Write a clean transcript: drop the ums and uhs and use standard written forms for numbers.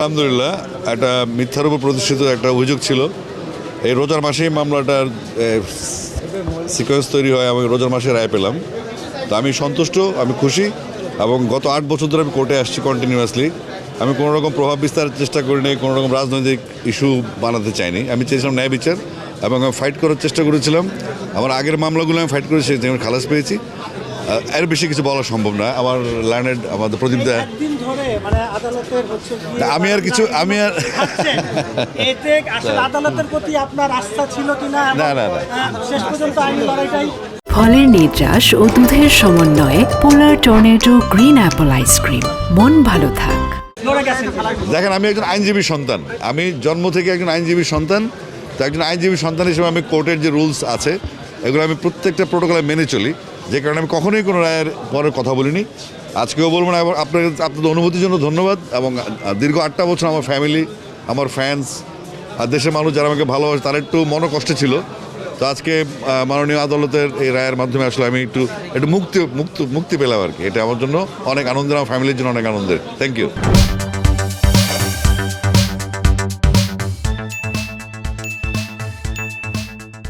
আলহামদুলিল্লাহ একটা মিথ্যার উপর প্রতিষ্ঠিত একটা অভিযোগ ছিল। এই রোজার মাসেই মামলাটার সিকোয়েন্স তৈরি হয়, আমি রোজার মাসে রায় পেলাম। তো আমি সন্তুষ্ট, আমি খুশি, এবং গত 8 বছর ধরে আমি কোর্টে আসছি কন্টিনিউয়াসলি। আমি কোনো রকম প্রভাব বিস্তারের চেষ্টা করিনি, কোনো রকম রাজনৈতিক ইস্যু বানাতে চাইনি। আমি চেয়েছিলাম ন্যায় বিচার, এবং আমি ফাইট করার চেষ্টা করেছিলাম। আমার আগের মামলাগুলো আমি ফাইট করেছি, আমি খালাস পেয়েছি। এর বেশি কিছু বলা সম্ভব না। আমার ল্যান্ডেড আমাদের প্রদীপ দা, আমি আর কিছু আমি আর আদালতের প্রতি আপনার আস্থা ছিল কিনা? না না শেষ পর্যন্ত আইনি লড়াইটাই। ফলের নির্যাস ও দুধের সমন্বয়ে পোলার টর্নেডো গ্রিন অ্যাপল আইসক্রিম। মন ভালো থাক। দেখেন, আমি একজন আইনজীবীর সন্তান, আমি জন্ম থেকে একজন আইনজীবীর সন্তান। তো একজন আইনজীবীর সন্তান হিসেবে আমি কোর্টের যে রুলস আছে এগুলো আমি প্রত্যেকটা প্রোটোকলে মেনে চলি, যে কারণে আমি কখনোই কোনো রায়ের পরে কথা বলিনি, আজকেও বলবো না। এবং আপনাদের অনুভূতির জন্য ধন্যবাদ। এবং দীর্ঘ 8টা বছর আমার ফ্যামিলি, আমার ফ্যান্স আর দেশের মানুষ যারা আমাকে ভালোবাসে তার একটু মনোকষ্ট ছিল। তো আজকে মাননীয় আদালতের এই রায়ের মাধ্যমে আসলে আমি একটু মুক্তি পেলাম আর কি। এটা আমার জন্য অনেক আনন্দের, আমার ফ্যামিলির জন্য অনেক আনন্দের। Thank you.